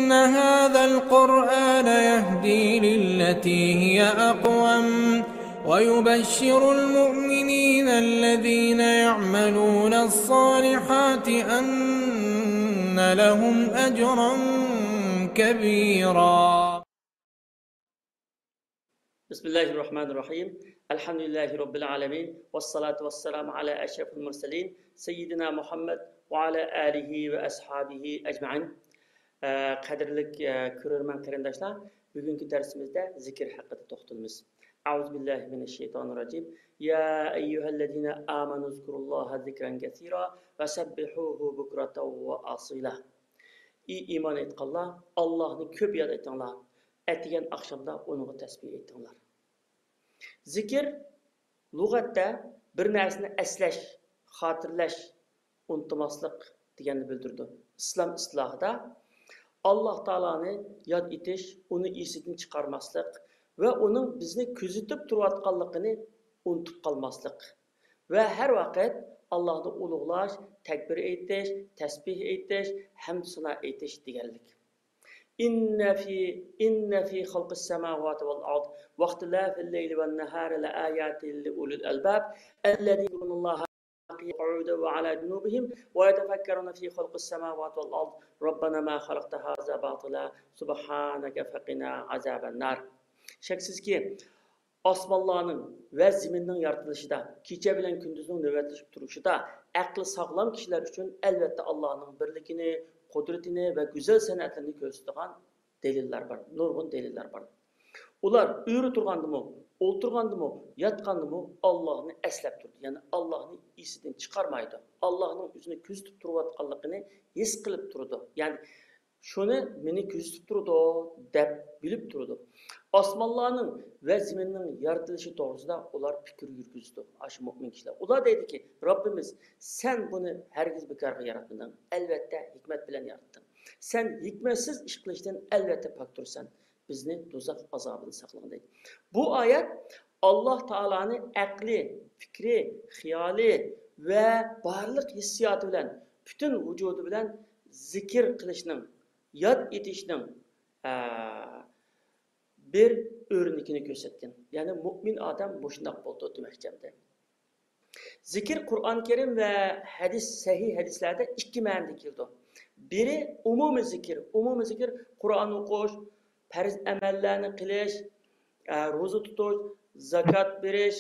إن هذا القرآن يهدي للتي هي أقوم ويبشر المؤمنين الذين يعملون الصالحات أن لهم أجرا كبيرا. بسم الله الرحمن الرحيم. الحمد لله رب العالمين والصلاة والسلام على أشرف المرسلين سيدنا محمد وعلى آله وأصحابه أجمعين. Qadrlik ko'rarman qarindoshlar, bugungi darsimizda zikr haqida to'xtalamiz. A'udhu billahi minashshaytonirrojim. Ya ayyuhallazina amanu zkurulloha zikran katsira va sabbihuhu bukratan va asila. İman etqanlar, Allohni ko'p yod etinglar. Atigan oqshomda uningga tasbih etinglar. Zikr lug'atda bir narsani eslash, xotirlash, unutmaslik deganni bildirdi. İslam islohida Allah Taala'nı yad etish, uni esidan chiqarmaslik va uning bizni kuzatib turayotganligini unutib qolmaslik va har vaqt Allohni ulug'lash, takbir aytish, tasbih aytish, hamd sano aytish deganlik. İnne fi xalqis semawati vel ard ve ihtilafil leyli ven nahari la ayatin li ulil albab ellezî yezkurullaha قعودا وعلى جنوبهم ويتفكرون في خلق السماوات والأرض ربنا ما خلقت هذا باطلا سبحانك فقنا عذاب النار. Şeksiz ki osmonlarning ve zeminning yaratılışida, kecha bilan kunduzning navbatlashib turishida aqli sog'lom kishilar uchun albatta Allohning birligini, qudratini va go'zal san'atlarini ko'rsatadigan delillar bor, nurg'un delillar bor. Ular uyri turgandimi, o'ltirgandimi, yotgandimi Allohni eslab turdi. Ya'ni Allohni esidan chiqarmaydi. Allohning o'zini kuzatib turayotganligini his qilib turdi. Ya'ni shuni meni kuzatib turdi deb bilib turdi. Osmonlarning va zaminning yaratilishi to'g'risida ular fikr yurgizdi. Ash mu'min kishilar. Ular deydiki, Robbimiz, sen buni hargiz bekorga yaratmading. Albatta hikmat bilan yaratding. Sen hikmatsiz ish qilishdan albatta poktursan. Bizni do'zax azobidan saqlagin deydi. Bu oyat Alloh taoloni aqli, fikri, xiyoli va barliq hissiyoti bilan, butun vujudi bilan zikr qilishning, yod etishning bir o'rnikini ko'rsatgan. Ya'ni mu'min odam shundoq bo'ldi demoqchimda. Zikr Qur'on Karim va hadis, sahih hadislarda ikki ma'noda keldi. Biri umumiy zikr. Umumiy zikr Qur'on o'qish, farz amallarni qilish, ro'za tutish, zakot berish,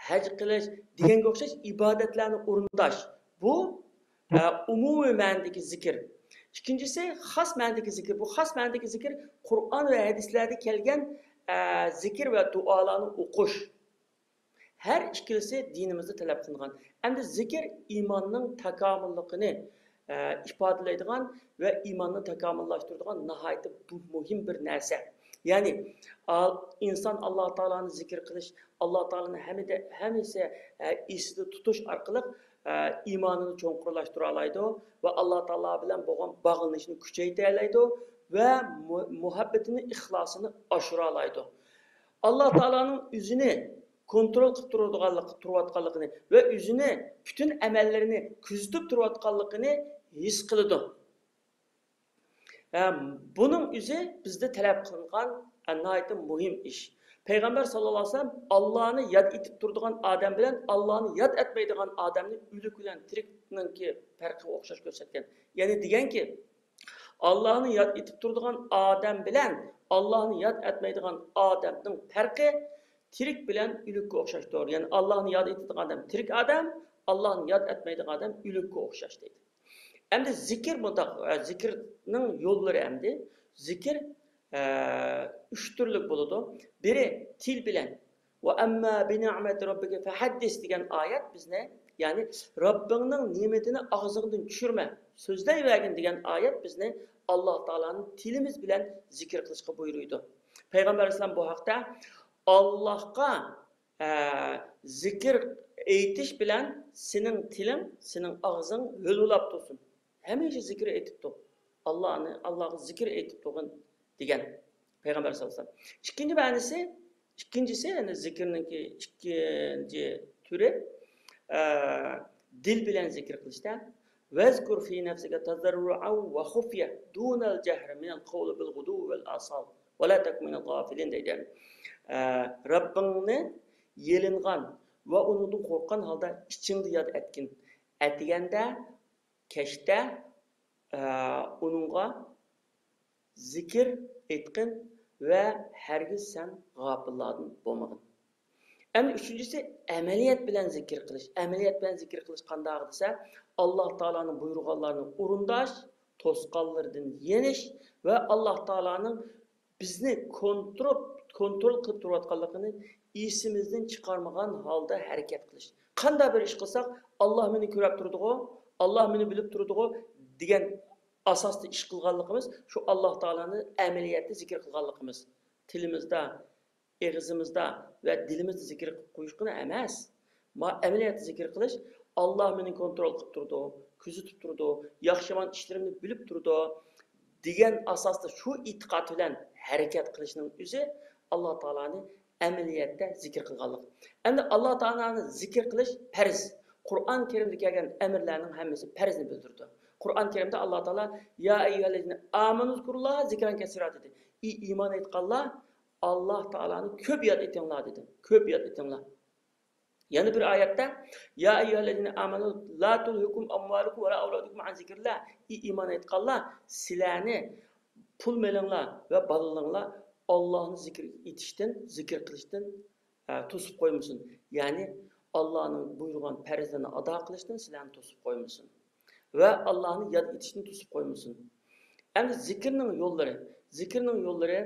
haj qilish deganga o'xshash ibodatlarni o'rindash. Bu umumiy ma'nodagi zikr. İkincisi xos ma'nodagi zikr. Bu xos ma'nodagi zikr Qur'on va hadislarda kelgan zikr va duolarni o'qish. Her ikilisi dinimizde talep kılınan. Hem de zikir imanın takamülliğini ifadelaydigan ve imanını takamüllaştırdıgan nihayet muhim bir narsa. Yani insan Allah Taala'nı zikir kılış, Allah Taala'nı hemisi eside tutuş arkalık imanını çoğunkurlaştıralaydı ve Allah Taala bilen boğan bağlanışını küçeytelaydı ve muhabbetini, ihlasını aşıralaydı. Allah Taala'nın yüzünü kontrol qilib turayotganligini va o'zini bütün amallarını kuzatib turayotganligini his qiladi. Bunun o'zi bizda talab qilingan nihoyatda muhim ish. Payg'ambar sallallohu alayhi vasallam Allohni yod etib turadigan odam bilan Allohni yod etmaydigan odamni o'lik bilan tirikninki farqi o'xshash ko'rsatgan. Ya'ni deganki, Allohni yod etib turadigan odam bilan Allohni yod etmaydigan odamning farqi tirik bilen ülükke okşaştır. Yani Allah'ın yad ettiği adam tirik adam, Allah'ın yad etmediği adam ülükke okşaş deydi. Hem de zikir zikirnin yolları hem de zikir üç türlük buludu. Biri til bilen ve emmâ bi ni'meti rabbike fehaddis degan ayet biz ne? Yani Rabbinin nimetini ağzından düşürme, sözleyivergin degan ayet biz ne? Allah Taala'nın tilimiz bilen zikir kılışka buyuruydu. Peygamber Aleyhisselam bu hakta Allah'a zikir eğitiş bilen senin tilin, senin ağzın hülulap dursun. Hemece zikir etip dur. Allah'ı zikir etip durun diyen Peygamber sallallahu aleyhi ve sellem. İkincisi yani zikirinin ikinci türü dil bilen zikir kılışta Vezkur fi nefsike tazarru'an ve khufye dunel cehre minel kavli bil gudu vel asal ve la tekun minel gafilin deydi. Rabbingni yelingan ve onundan korkan halda içinde yad etkin. Etgende, keşte onunla zikir etkin ve hergiz sen gafilladın bolmagın. Endi üçüncüsü ameliyat bilen zikir kılış. Ameliyat bilen zikir kılış qanday desa, Allah Taala'nın buyurganlarini orundaş, tosqanlardan yeniş ve Allah Taala'nın bizni kontrol qilib turayotganligini esimizden chiqarmagan holda harakat qilish. Qanday bir ish qilsak, Allah meni ko'rib turdi-ku, Allah meni bilib turdi-ku degan asosda ish qilganligimiz, shu Allah Taala'ni amaliyotda zikr qilganligimiz. Tilimizda, ağzımızda ve dilimizde zikir qo'yishgina emas. Amaliyotda zikr qilish, Allah meni kontrol qilib turdi, kuzatib turdi, yaxshi-yomon ishlarimni bilib turdi degan asosda shu e'tiqod bilan harakat qilishning o'zi Allah Taala'ni amaliyotda zikr qilganlik. Endi Allah Taala'ni zikr qilish farz. Qur'on Karimda kelgan amirlarning hammasi farzni bildirdi. Qur'on Karimda Allah Taala ya eyyuhellezine amanu zikrullaha zikran kesira dedi. İman etganlar Allah Taala'ni ko'p yod etinglar dedi. Ko'p yod etinglar. Yani bir ayette ya eyyuhellezine amanu la tulhikum amwalukum ve la auladukum an zikrillah. İman etganlar sizlarni pul melinglar ve balalaringlar Allah'ın zikir etişten, zikir kılıştan to'sib qo'ymasin. Yani Allah'ın buyurgan farzlarini ado qilishdan sizlarni to'sib qo'ymasin. Ve Allah'ın yod etishini to'sib qo'ymasin. Endi zikrning yo'llari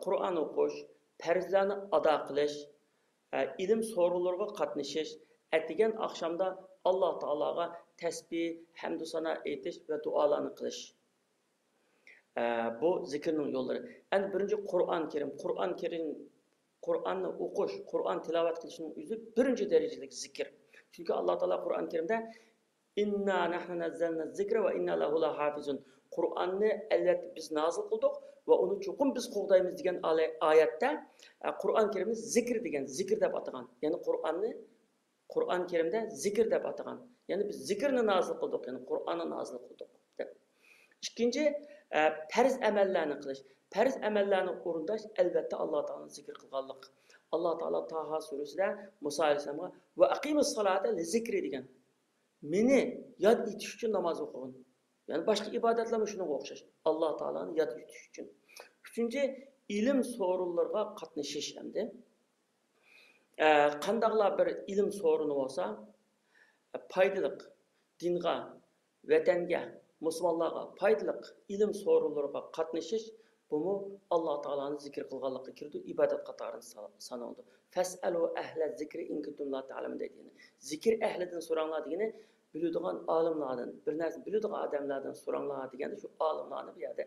Qur'on o'qish, farzlarni ado qilish, ilm so'rovlarga qatnashish, atigan oqshomda Alloh taologa tasbih, hamd va sano aytish va duolarni qilish. Bu zikrning yo'llari. Endi birinchi Qur'onni o'qish, Qur'on tilovat qilishning o'zi birinchi darajalik zikr. Chunki Alloh taolo Qur'on Karimda inna nahnu nazzalna zikra va inna lahu lahafizun. Qur'onni albatta biz nozil qildik va uni cho'qim biz qo'g'daymiz degan oyatda Qur'on Karimni zikr degan, zikr deb atagan. Ya'ni Qur'on Karimda zikr deb atagan. Ya'ni biz zikrni nozil qildik, ya'ni Qur'onni nozil qildik deb. Ikkinchi farz amallarni qilish. Farz amallarni o'rindash albatta Alloh taolaning zikr qilganlik. Alloh taolo Taha surasida Musa alayhisolamga va aqimus solata li zikri degan. Meni yod etish uchun namoz o'qigin. Yani başka ibadetler şuna o'xshash. Allah Taala'nın yod etish uchun. Üçüncü ilim so'rovlarga qatnashish hamda. Qandaqlar bir ilim so'runi bo'lsa, foydaliq dinga, vatanga, musulmonlarga foydaliq ilim so'rovlarga qatnashish bu Allah Taala'nın zikr qilganlikka kirdi, ibodat qatorida sanaldi. Fasalu ahla zikri in kuntum la ta'lamun deydi. Zikr ahlidan so'ranglar degani biladigan olimlardan, bir narsa biladigan odamlardan so'ranglar deganda shu olimlarni bu yerda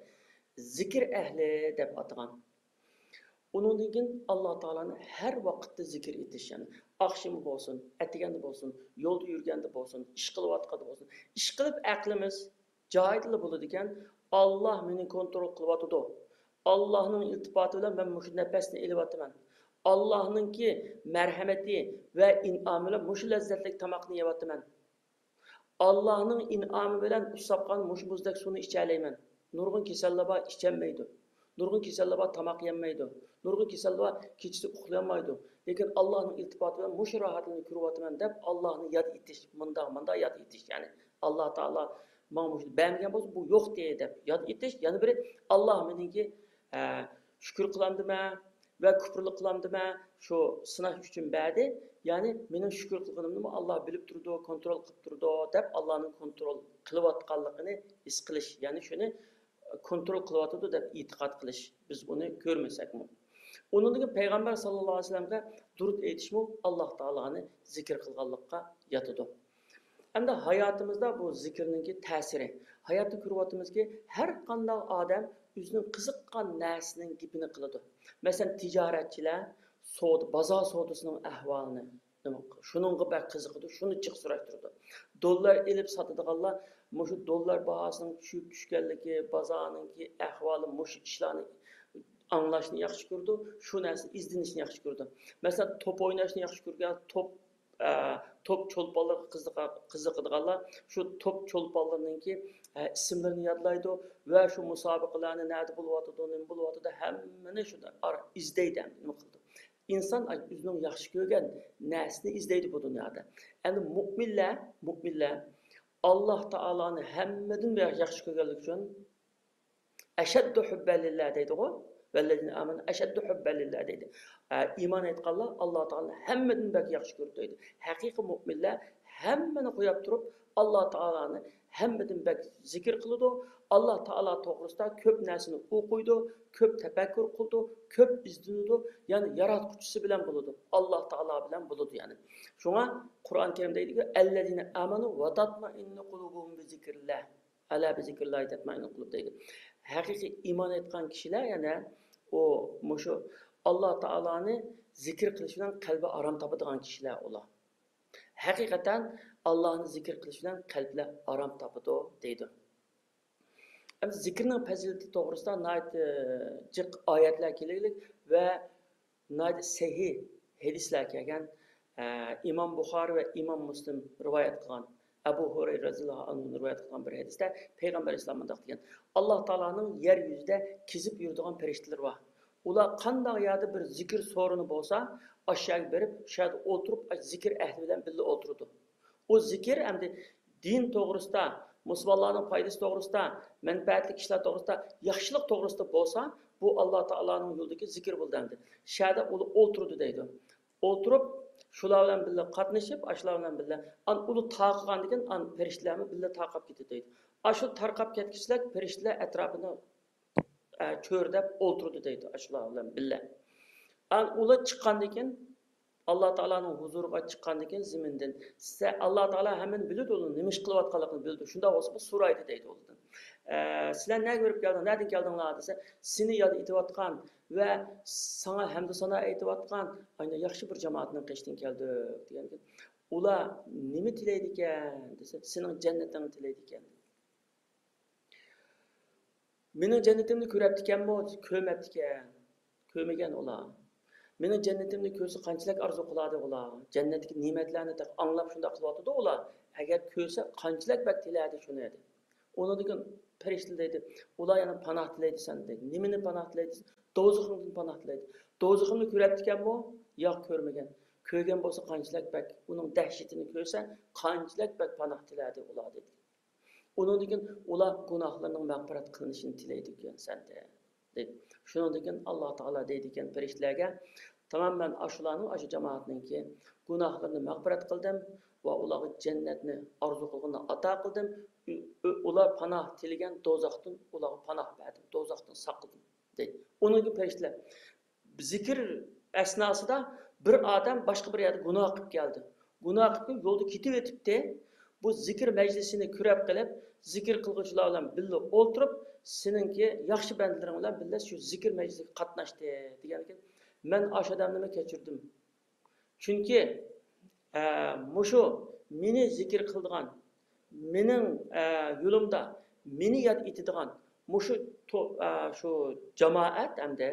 zikr ahli deb atagan. Undan keyin Alloh taolani har vaqtda zikr etish, ya'ni oqshimi bo'lsin, atiganda bo'lsin, yo'lda yurganda bo'lsin, ish qilayotganda bo'lsin. Ish qilib aqlimiz joyida bo'ladi ekan, Alloh meni kontrol qilyotdi. Allohning iltifoti bilan men mush nafasni elyapman. Allohningki marhamati va in'omi bilan mush lazzatli tamoqni yeyapman. Allah'ın in'amı bilen usapkan muşmuzdek sunu içerleymen. Nurgun kesallar var içenmeydi. Nurgun kesallar var tamak yenmeydi. Nurgun kesallar var keçisi uxlayamaydı. Lekin Allah'ın iltifatı bilen muş rahatını kürüvatımen dep Allah'ını yad etiş. Mında yad etiş. Yani Allah Teala mamuş beğenmeyen boz bu yok diye dep yad etiş. Yani biri Allah meninki şükür kılandıma ve küfürlük kılandıma şu sınav üçün bädi. Yani mening şükür qilganimni Allah bilib turdi, kontrol qilib turdi deb Allah'ın kontrol qilayotganligini his qilish, ya'ni shuni kontrol qilyotdi deb e'tiqod qilish. Biz buni ko'rmasakmi? Undan keyin payg'ambar sallallohu alayhi vasallamga durud aytishmi Alloh taolani zikr qilganlikqa yotadi. Endi hayotimizda bu zikrninki ta'siri. Hayotda ko'ryapmizki, har qanday odam o'zining qiziqqan narsaning gapini qiladi. Masalan, tijoratchilar bozor savdosining ahvolini shuningga bak qiziqdi, shuni chiq surashtirdi. Dollar elib sotadiganlar mushu dollar bahosining tushganligi, bozorningki ahvoli, mushu ishlarni anglashni yaxshi ko'rdi, shu narsa izlanishni yaxshi ko'rdi. Masalan, top o'ynashni yaxshi ko'rgan, top top cho'lponlarga qiziqadiganlar shu top cho'lponlarninki ismlarini yodlaydi va shu musobaqalarni nada bo'lyotidi, nima bo'lyotidi hammani shunda izlaydi, nima qildi. İnsan o'zining yaxshi ko'rgan narsani izlaydi bu dunyoda. Endi mu'minlar Alloh taoloni hammadan yaxshi ko'rganlik uchun ashaddu hubban lillah deydi-ku. Vellezine amanu ashaddu hubban lillah deydi. İman etganlar Alloh taoloni hammadan yaxshi ko'rdi deydi. Haqiqiy mu'minlar hammani qo'yib turib Alloh taoloni hammadan zikr qiladi. Alloh taolo to'g'risida ko'p narsani o'qiydi, ko'p tafakkur qildi, ko'p izlanadi. Ya'ni yaratquchisi bilan bo'ladi. Alloh taolo bilan bo'ladi yani. Shunga Qur'on Karim deydi-ki, "Ellezine amanu va tatma'innu qulubuhum bi zikrillah." Ala bi zikrillah tatma'innu qulub deydi. Haqiqiy iymon etgan kishilar yana mushu Alloh taoloni zikr qilish bilan qalbi arom topadigan kishilar ular. Haqiqatan Allohni zikr qilish bilan qalblar arom topadi deydi. Zikrning fazilati to'g'risida jiq oyatlar kelaylik va sahih hadislar kelgan. İmam Buxoriy va Imom Muslim rivoyat qilgan. Abu Hurayra radhiyallohu anhu rivoyat qilgan bir hadisda Payg'ambar islom bunday degan. Alloh taolaning yer yuzida kezib yuradigan farishtalar bor. Ular qanday yerda bir zikr so'rini bo'lsa, aşağı berib, şayad o'tirib, zikr ahli bilan birga o'tiradi. O zikr hamda din to'g'risida, musulmonlarning foydasi to'g'risida, manfaatli kishilar to'g'risida, yaxshilik to'g'risida bo'lsa, bu Alloh taolaning yo'lidagi zikr bo'ldi. Shayda u o'tirdi deydi. O'tirib shular bilan birga qatnashib, shular bilan birga uni taqib degan farishtalarni birga taqib ketdi deydi. Shu tarqab ketkichlar farishtalar atrofini cho'rdab o'tirdi deydi shular bilan birga. Ular chiqqandan keyin Alloh taolaning huzuriga chiqqandan keyin zimindan Alloh taolo hammani biladi, uni nima ish qilayotganligini biladi. Shunda bo'lsa bu so'raydi deydi ulardan. Sizlar nima ko'rib keldinglar, nereden keldinglar desa, seni yod etayotgan va sana hamda sana aytayotgan ayni yaxshi bir jamoatning qishdan keldik degan. Ular nima tilaydi ekan desa, sening jannatingni tilaydi ekan. Mening jannatimni ko'rabdi ekanmi, ko'rmabdi ekan. Ko'rmagan ular. Mening jannatimni ko'rsa qanchalik arzu qiladi ular. Jannatdagi ne'matlarni anglab shunda qilyotdi ular. Agar ko'rsa qanchalik bak tilaydi shuni edi. Ona degan farishtalar deydi, ular yana panoh tilaydi san deydi. Nimani panoh tilaydi? Do'zaxdan panoh tilaydi. Do'zaxni ko'rabdi ekanmi? Yo'q, ko'rmagan. Ko'rgan bo'lsa qanchalik bak uning dahshatini ko'rsa, qanchalik bak panoh tilaydi ular dedi. Ona degan ular gunohlarining mag'firat qilinishini tilaydi ekan san deydi. Shundan keyin Alloh taolo deydi ekan farishtalarga, "Tamam men ashularning, ashu jamoatninki gunohlarini mag'firat qildim va ularga jannatni orzu qilganini ato qildim. Ular panoh tilagan do'zaxdan ularga panoh berdim, do'zaxdan saqladim" deydi. Uningki farishtalar zikr asnosida bir odam boshqa bir yerda gunoh qilib keldi. Gunoh qilib yo'lda ketib o'tibdi. Bu zikr majlisini ko'rib qilib, zikr qilguvchilar bilan birga o'tirib, seninki yaxshi bandalaring bilan birga shu zikr majlisiga qatnashdi degan ekan. Men o'sha odamni kechirdim. Chunki mushu meni zikr qildigan, mening yo'limda meni yod etadigan mushu shu jamoat hamda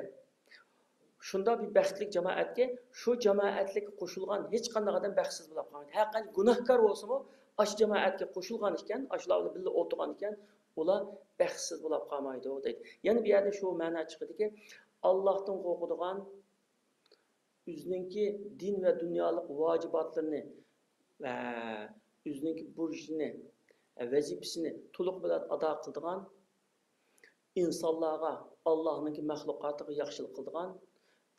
shunda bir baxtli jamoatga shu jamoatlikka qo'shilgan hech qanday odam baxtsiz bo'lib qolmaydi. Har qanday gunohkor bo'lsa-mu, ash jamoatga qo'shilgan ekan, ashlar bilan birga o'tirgan ekan, ular baxtsiz bo'lib qolmaydi deydi. Ya'ni bu yerda shu ma'no chiqadiki, Allohdan qo'rqadigan o'zininki din va dunyolik vojibotlarini va o'zininki burchini, vazifasini to'liq bilan ado qiladigan insonlarga, Allohning maxluqotiga yaxshilik qiladigan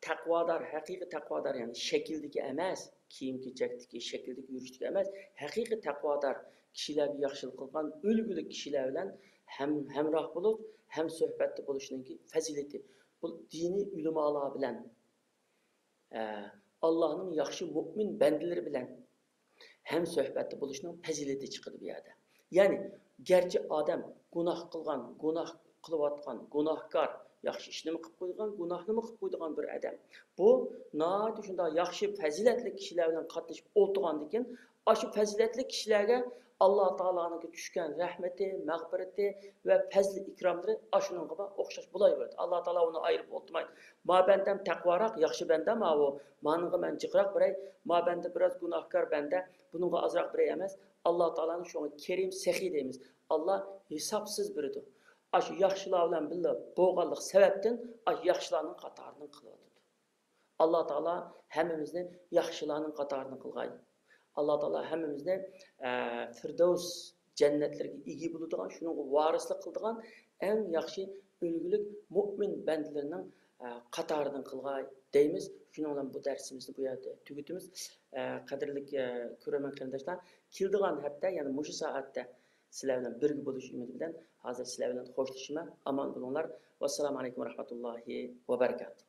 taqvodor, haqiqiy taqvodor, ya'ni shakldagi emas, kiyim-kechakdagi, shakldagi yurishdagi emas, haqiqiy taqvodor kishilarga yaxshilik qilgan o'lgulik kishilar bilan hamroh bo'lib, ham suhbatda bo'lishning fazilati. Bu diniy ulamolar bilan Allohning yaxshi mu'min bandalari bilan ham suhbatda bo'lishning fazilati chiqadi bu yerda. Ya'ni garchi odam gunoh qilgan, gunoh qilayotgan, gunohkor, yaxshi ishni qilib qo'ygan, gunohni qilib qo'ygan bir odam. Bu no'at shunda yaxshi fazilatli kishilar bilan qatnashib o'tirgandan keyin, shu fazilatli kishilarga Allah Taala'nın düşkən rəhməti, məğfirəti və fəzli ikramları aşınınğa oxşaş bulayverdi. Allah Taala onu ayırıb olmaydı. Ma bəndəm təqvaraq, yaxşı bəndəm o. Manınğa mən cıqraq birey, ma bəndə biraz günahkar bəndə, bununğa azraq birey emas. Allah Taala'nın şonu Kerim Səxi deyimiz. Allah hesapsız biridir. Aş yaxşılar bilan billah boğanlıq səbəbdən aş yaxşılarının qatarını qıldı. Allah Taala həmmimizni yaxşılarının qatarını qılğay. Allah Taala həmmimizni Firdevs cənnətlərə igi bulduğan, şunun varislik qıldığan ən yaxşı ülgülük mümin bəndlərinin qatarını qılğay deyimiz. Şununla bu dərsimizni bu yerdə tügütümüz. Qadirlik görəmən qarindaşlar, kildiğan həftə, yəni muşu saatdə sizlər bilan birgə buluş ümidi bilan hazır sizlər bilan xoşlaşma. Aman bulunlar. Vəssalamu alaykum və rahmetullahi və bərəkatuh.